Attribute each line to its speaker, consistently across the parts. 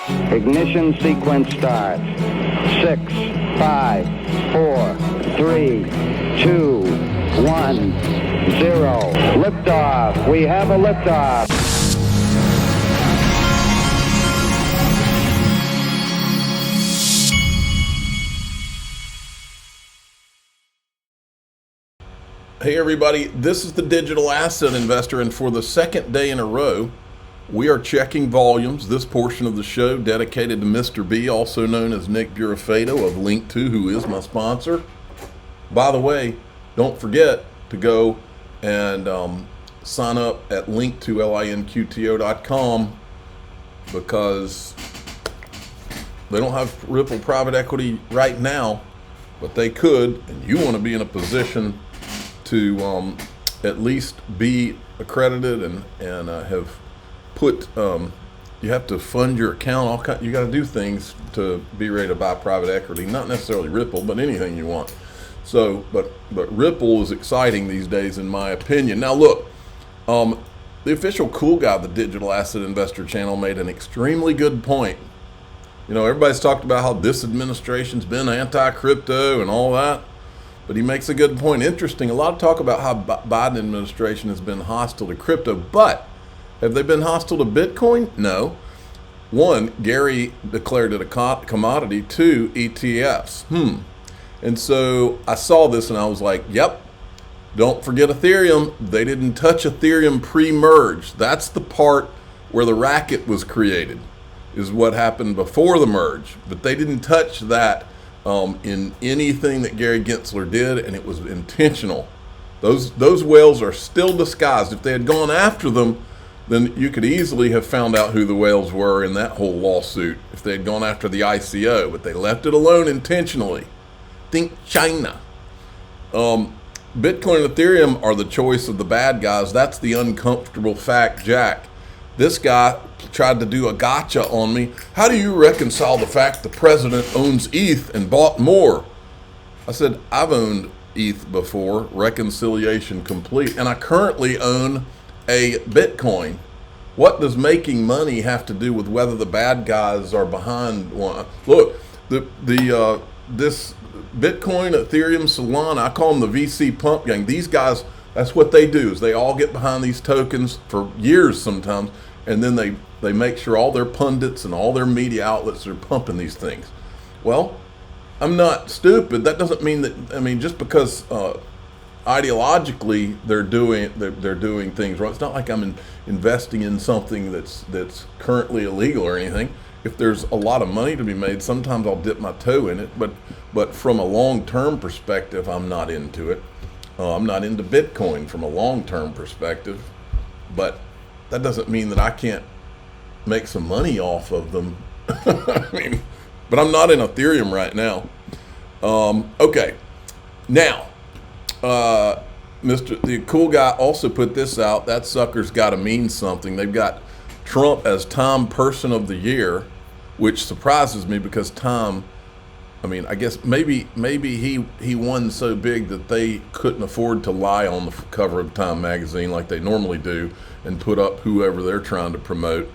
Speaker 1: Ignition sequence start. 6, 5, 4, 3, 2, 1, 0. Liftoff. We have a liftoff.
Speaker 2: Hey everybody, this is the Digital Asset Investor, and for the second day in a row, we are checking volumes. This portion of the show dedicated to Mr. B, also known as Nick Burafato of Link2, who is my sponsor. By the way, don't forget to go and sign up at link2linqto.com because they don't have Ripple private equity right now, but they could, and you want to be in a position to at least be accredited and have put, you have to fund your account, you got to do things to be ready to buy private equity, not necessarily Ripple, but anything you want. So, but Ripple is exciting these days in my opinion. Now look, the official cool guy of the Digital Asset Investor channel made an extremely good point. You know, everybody's talked about how this administration's been anti-crypto and all that. But he makes a good point. Interesting, a lot of talk about how Biden administration has been hostile to crypto, but have they been hostile to Bitcoin? No. One, Gary declared it a commodity. Two, ETFs. And so I saw this and I was like, yep, don't forget Ethereum. They didn't touch Ethereum pre-merge. That's the part where the racket was created, is what happened before the merge. But they didn't touch that in anything that Gary Gensler did, and it was intentional. Those whales are still disguised. If they had gone after them, then you could easily have found out who the whales were in that whole lawsuit if they had gone after the ICO, but they left it alone intentionally. Think China. Bitcoin and Ethereum are the choice of the bad guys. That's the uncomfortable fact, Jack. This guy tried to do a gotcha on me. How do you reconcile the fact the president owns ETH and bought more? I said, I've owned ETH before, reconciliation complete, and I currently own a Bitcoin. What does making money have to do with whether the bad guys are behind one? Look, this Bitcoin, Ethereum, Solana, I call them the VC pump gang. These guys, that's what they do, is they all get behind these tokens for years sometimes, and then they make sure all their pundits and all their media outlets are pumping these things. Well, I'm not stupid. That doesn't mean that, I mean, just because ideologically they're doing things wrong. It's not like I'm investing in something that's currently illegal or anything. If there's a lot of money to be made, sometimes I'll dip my toe in it, but from a long-term perspective, I'm not into it. I'm not into Bitcoin from a long-term perspective, but that doesn't mean that I can't make some money off of them. I mean, but I'm not in Ethereum right now. Okay, now, the cool guy also put this out. That sucker's got to mean something. They've got Trump as Time Person of the Year, which surprises me because Time, I mean, I guess maybe he won so big that they couldn't afford to lie on the cover of Time magazine like they normally do and put up whoever they're trying to promote.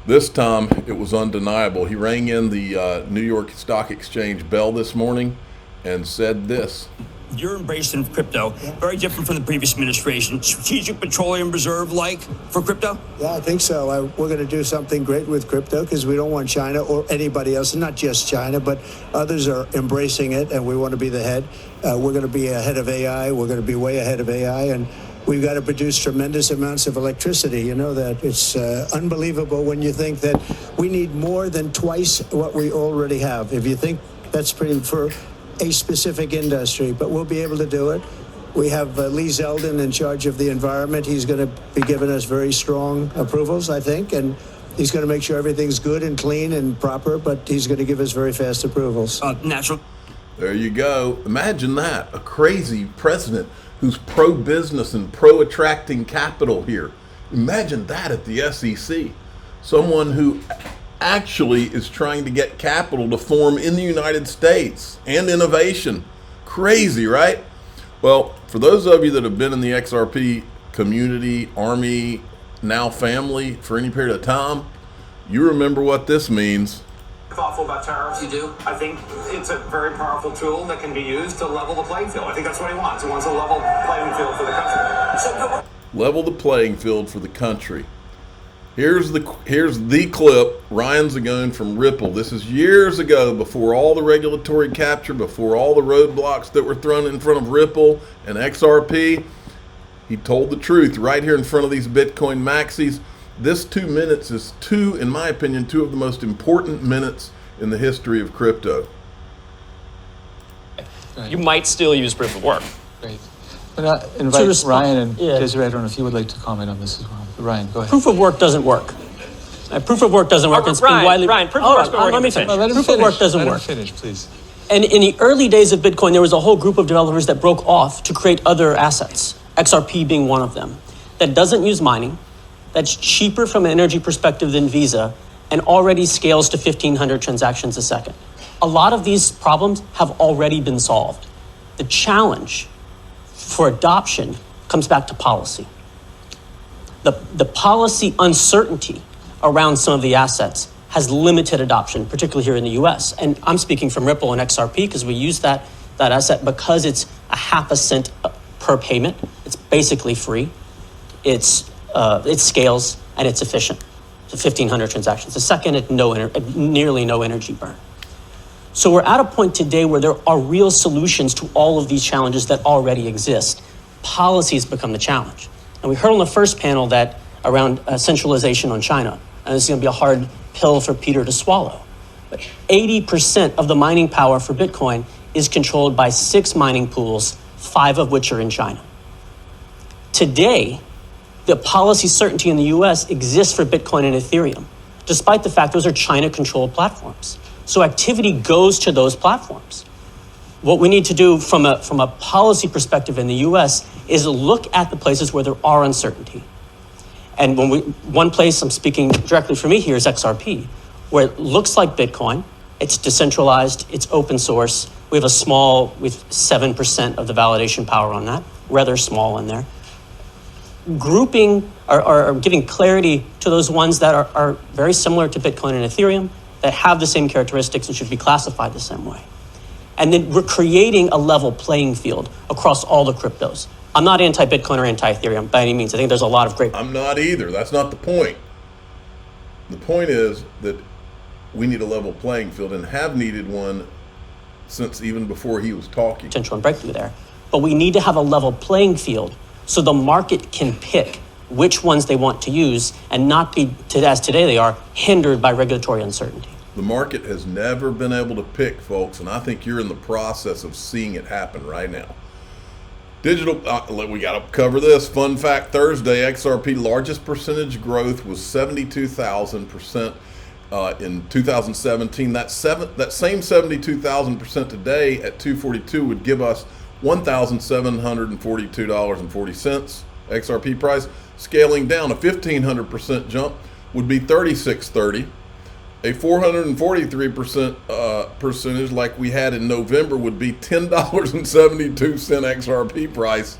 Speaker 2: This time it was undeniable. He rang in the New York Stock Exchange bell this morning and said this.
Speaker 3: You're embracing crypto, very different from the previous administration. Strategic Petroleum Reserve like for crypto?
Speaker 4: Yeah, I think so. We're going to do something great with crypto because we don't want China or anybody else, and not just China, but others are embracing it, and we want to be the head. We're going to be ahead of AI. We're going to be way ahead of AI, and we've got to produce tremendous amounts of electricity. You know that it's unbelievable when you think that we need more than twice what we already have. If you think that's pretty for a specific industry, but we'll be able to do it. We have Lee Zeldin in charge of the environment. He's going to be giving us very strong approvals, I think, and he's going to make sure everything's good and clean and proper, but he's going to give us very fast approvals.
Speaker 3: Natural.
Speaker 2: There you go. Imagine that, a crazy president who's pro-business and pro-attracting capital here. Imagine that at the SEC. Someone who actually is trying to get capital to form in the United States and innovation. Crazy, right? Well, for those of you that have been in the XRP community, Army, now family for any period of time, You remember what this means.
Speaker 5: Thoughtful about tariffs.
Speaker 6: You do?
Speaker 5: I think it's a very powerful tool that can be used to level the playing field. I think that's what he wants. He wants a level playing field for the country.
Speaker 2: Level the playing field for the country. Here's the clip. Ryan Zagone from Ripple. This is years ago, before all the regulatory capture, before all the roadblocks that were thrown in front of Ripple and XRP. He told the truth right here in front of these Bitcoin maxis. This 2 minutes is in my opinion, two of the most important minutes in the history of crypto.
Speaker 7: You might still use proof of work.
Speaker 8: Great. But invite Ryan and Desiree. I don't know if you would like to comment on this as well. Ryan, go ahead.
Speaker 9: Proof of work doesn't work. Proof of work doesn't work. It's been widely.
Speaker 7: Ryan, proof of work's been working.
Speaker 9: Let me finish.
Speaker 8: Let him
Speaker 9: Proof
Speaker 8: finish.
Speaker 9: of work doesn't
Speaker 8: Let him
Speaker 9: work.
Speaker 8: finish, please.
Speaker 9: And in the early days of Bitcoin, there was a whole group of developers that broke off to create other assets, XRP being one of them, that doesn't use mining, that's cheaper from an energy perspective than Visa, and already scales to 1,500 transactions a second. A lot of these problems have already been solved. The challenge for adoption comes back to policy. The policy uncertainty around some of the assets has limited adoption, particularly here in the US. And I'm speaking from Ripple and XRP because we use that asset because it's a half a cent per payment. It's basically free. It scales and it's efficient. So 1,500 transactions a second at nearly no energy burn. So we're at a point today where there are real solutions to all of these challenges that already exist. Policies become the challenge. And we heard on the first panel that around centralization on China, and this is going to be a hard pill for Peter to swallow. But 80% of the mining power for Bitcoin is controlled by 6 mining pools, 5 of which are in China. Today, the policy certainty in the US exists for Bitcoin and Ethereum, despite the fact those are China-controlled platforms. So activity goes to those platforms. What we need to do from a policy perspective in the US is look at the places where there are uncertainty. And one place I'm speaking directly for me here is XRP, where it looks like Bitcoin, it's decentralized, it's open source. We have 7% of the validation power on that, rather small in there. Grouping or giving clarity to those ones that are very similar to Bitcoin and Ethereum, that have the same characteristics and should be classified the same way. And then we're creating a level playing field across all the cryptos. I'm not anti-Bitcoin or anti-Ethereum by any means. I think there's a lot of great...
Speaker 2: I'm not either. That's not the point. The point is that we need a level playing field and have needed one since even before he was talking.
Speaker 9: Potential and breakthrough there. But we need to have a level playing field so the market can pick which ones they want to use and not be, as today they are, hindered by regulatory uncertainty.
Speaker 2: The market has never been able to pick, folks, and I think you're in the process of seeing it happen right now. Digital, we got to cover this. Fun fact Thursday, XRP largest percentage growth was 72,000% in 2017. That same 72,000% today at 242 would give us $1,742.40 XRP price. Scaling down, a 1,500% jump would be $36.30. A 443% percentage like we had in November would be $10.72 XRP price.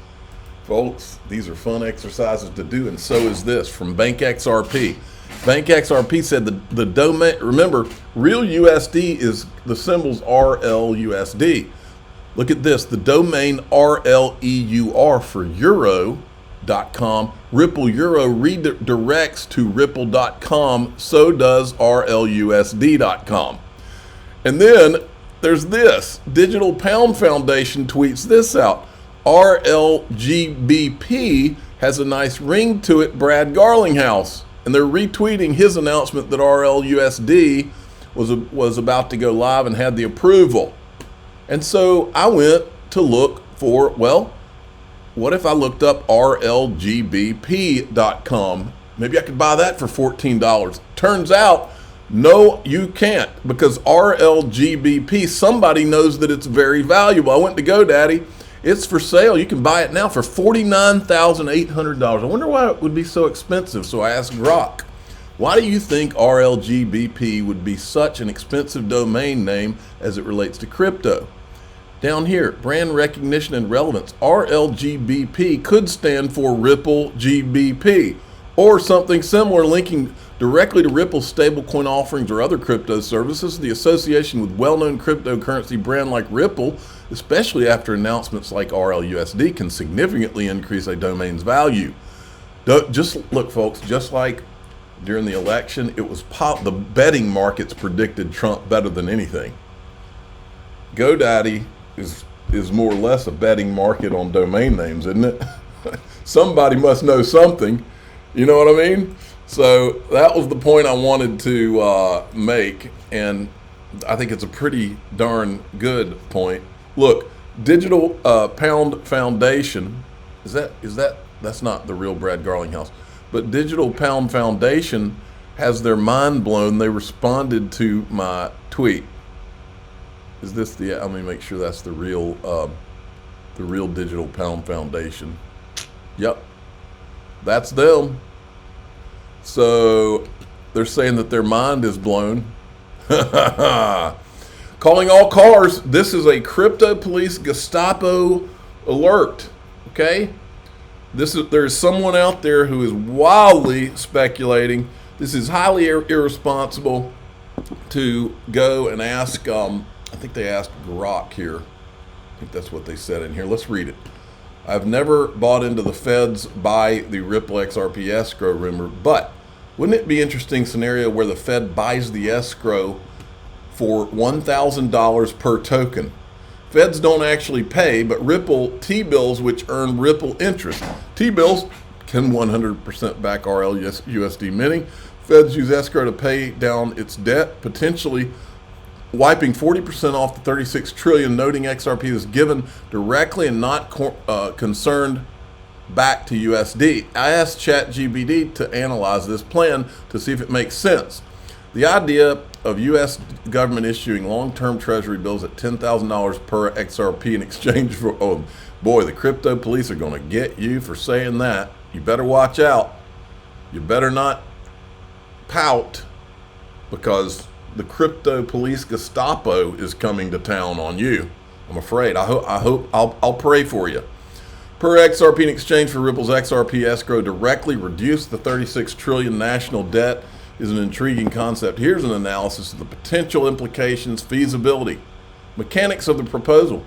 Speaker 2: Folks, these are fun exercises to do, and so is this from Bank XRP. Bank XRP said the domain, remember, real USD is the symbol's RLUSD. Look at this, the domain RLEUR for euro.com. Ripple Euro redirects to ripple.com, so does RLUSD.com. And then there's this. Digital Pound Foundation tweets this out. RLGBP has a nice ring to it, Brad Garlinghouse. And they're retweeting his announcement that RLUSD was about to go live and had the approval. And so I went to look for, well, what if I looked up RLGBP.com? Maybe I could buy that for $14. Turns out, no, you can't, because RLGBP, somebody knows that it's very valuable. I went to GoDaddy. It's for sale. You can buy it now for $49,800. I wonder why it would be so expensive. So I asked Grok, why do you think RLGBP would be such an expensive domain name as it relates to crypto? Down here, brand recognition and relevance. RLGBP could stand for Ripple GBP or something similar, linking directly to Ripple's stablecoin offerings or other crypto services. The association with well-known cryptocurrency brand like Ripple, especially after announcements like RLUSD, can significantly increase a domain's value. Just look, folks, just like during the election, it was the betting markets predicted Trump better than anything. GoDaddy is more or less a betting market on domain names, isn't it? Somebody must know something, you know what I mean? So that was the point I wanted to make, and I think it's a pretty darn good point. Look, Digital Pound Foundation, that's not the real Brad Garlinghouse, but Digital Pound Foundation has their mind blown. They responded to my tweet. Is this let me make sure that's the real Digital Pound Foundation. Yep, that's them. So they're saying that their mind is blown. Calling all cars, this is a crypto police Gestapo alert, okay? There's someone out there who is wildly speculating. This is highly irresponsible to go and ask, I think they asked Grok here. I think that's what they said in here. Let's read it. I've never bought into the Fed's buy the Ripple XRP escrow rumor, but wouldn't it be an interesting scenario where the Fed buys the escrow for $1,000 per token? Feds don't actually pay, but Ripple T-bills, which earn Ripple interest. T-bills can 100% back RLUSD minting. Feds use escrow to pay down its debt, potentially wiping 40% off the 36 trillion, noting XRP is given directly and not concerned back to USD. I asked ChatGPT to analyze this plan to see if it makes sense. The idea of U.S. government issuing long-term treasury bills at $10,000 per XRP in exchange for, oh boy, the crypto police are going to get you for saying that. You better watch out. You better not pout, because the crypto police Gestapo is coming to town on you. I'm afraid. I'll pray for you. Per XRP in exchange for Ripple's XRP escrow directly reduce the 36 trillion national debt is an intriguing concept. Here's an analysis of the potential implications, feasibility, mechanics of the proposal.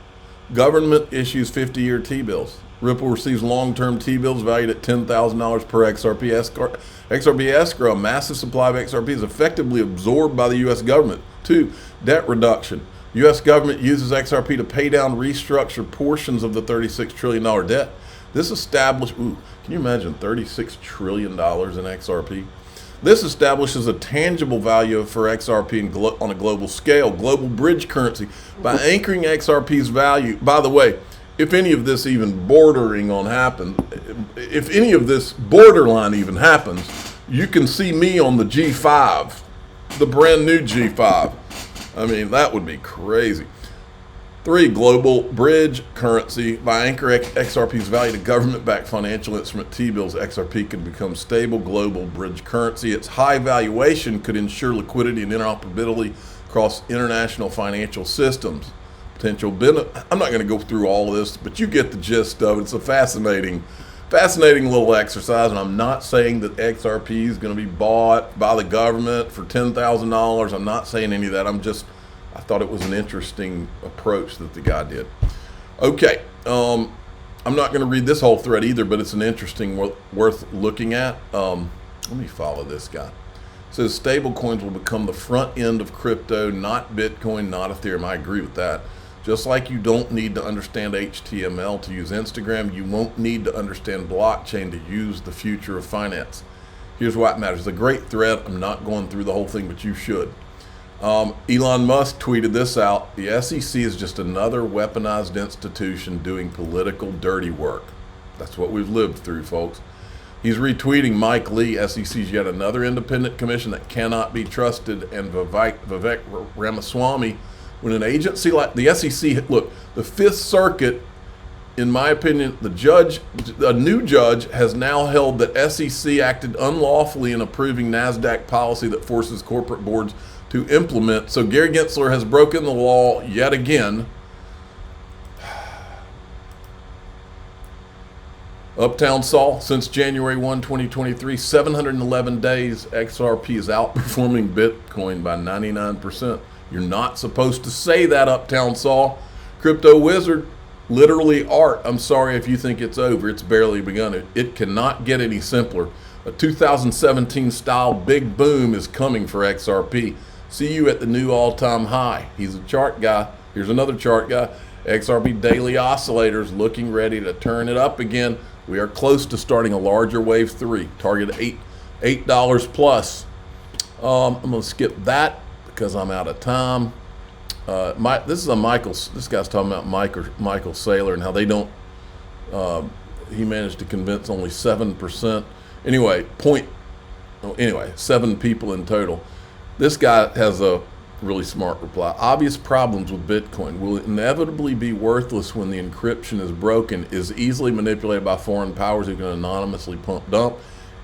Speaker 2: Government issues 50-year T-bills. Ripple receives long-term T-bills valued at $10,000 per XRP. XRP escrow, a massive supply of XRP, is effectively absorbed by the U.S. government. 2, debt reduction. U.S. government uses XRP to pay down, restructure portions of the $36 trillion debt. This established, can you imagine $36 trillion in XRP? This establishes a tangible value for XRP on a global scale, global bridge currency. By anchoring XRP's value, by the way, if any of this even bordering on happen, if any of this borderline even happens, you can see me on the G5, the brand new G5. I mean, that would be crazy. 3, global bridge currency. By anchoring XRP's value to government-backed financial instrument T-bills, XRP could become stable global bridge currency. Its high valuation could ensure liquidity and interoperability across international financial systems. Potential benefit. I'm not going to go through all of this, but you get the gist of it. It's a fascinating little exercise, and I'm not saying that XRP is going to be bought by the government for $10,000. I'm not saying any of that. I thought it was an interesting approach that the guy did. Okay, I'm not going to read this whole thread either, but it's an interesting, worth looking at. Let me follow this guy. It says stablecoins will become the front end of crypto, not Bitcoin, not Ethereum. I agree with that. Just like you don't need to understand HTML to use Instagram, you won't need to understand blockchain to use the future of finance. Here's why it matters. It's a great thread. I'm not going through the whole thing, but you should. Elon Musk tweeted this out. The SEC is just another weaponized institution doing political dirty work. That's what we've lived through, folks. He's retweeting Mike Lee, SEC's yet another independent commission that cannot be trusted, and Vivek Ramaswamy. When an agency like the SEC, look, the Fifth Circuit, in my opinion, a new judge has now held that SEC acted unlawfully in approving NASDAQ policy that forces corporate boards to implement. So Gary Gensler has broken the law yet again. Uptown Saul, since January 1, 2023, 711 days, XRP is outperforming Bitcoin by 99%. You're not supposed to say that, Uptown Saul. Crypto Wizard, literally art. I'm sorry if you think it's over. It's barely begun. It cannot get any simpler. A 2017 style big boom is coming for XRP. See you at the new all-time high. He's a chart guy. Here's another chart guy. XRP daily oscillators looking ready to turn it up again. We are close to starting a larger wave 3. Target $8 plus. I'm going to skip that because I'm out of time. This is a Michael. This guy's talking about Michael Saylor and how they don't. He managed to convince only 7%. Anyway, 7 people in total. This guy has a really smart reply. Obvious problems with Bitcoin will inevitably be worthless when the encryption is broken, is easily manipulated by foreign powers who can anonymously pump dump,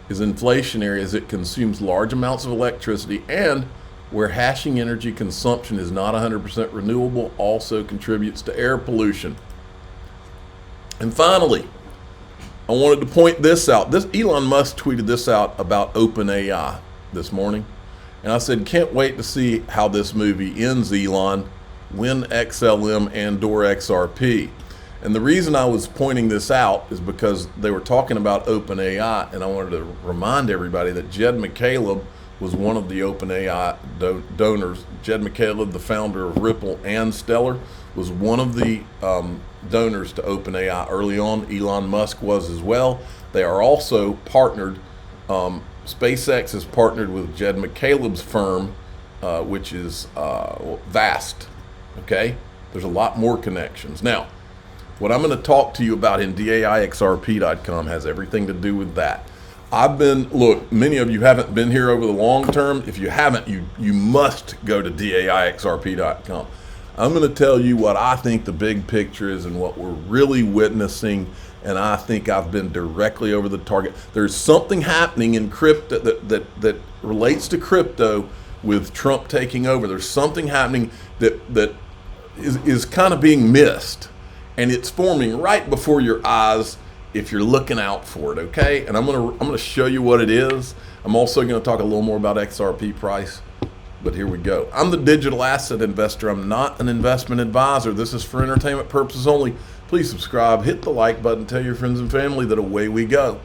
Speaker 2: is inflationary as it consumes large amounts of electricity, and where hashing energy consumption is not 100% renewable, also contributes to air pollution. And finally, I wanted to point this out. Elon Musk tweeted this out about OpenAI this morning. And I said, can't wait to see how this movie ends, Elon. Win XLM and/or XRP. And the reason I was pointing this out is because they were talking about OpenAI, and I wanted to remind everybody that Jed McCaleb was one of the OpenAI donors. Jed McCaleb, the founder of Ripple and Stellar, was one of the donors to OpenAI early on. Elon Musk was as well. They are also partnered. SpaceX is partnered with Jed McCaleb's firm, which is Vast. Okay, there's a lot more connections. Now, what I'm going to talk to you about in DAIXRP.com has everything to do with that. Look, many of you haven't been here over the long term. If you haven't, you must go to DAIXRP.com. I'm going to tell you what I think the big picture is and what we're really witnessing. And I think I've been directly over the target. There's something happening in crypto that relates to crypto with Trump taking over. There's something happening that is kind of being missed, and it's forming right before your eyes if you're looking out for it. Okay, and I'm gonna show you what it is. I'm also going to talk a little more about XRP price. But here we go. I'm the digital asset investor. I'm not an investment advisor. This is for entertainment purposes only. Please subscribe, hit the like button, tell your friends and family that away we go.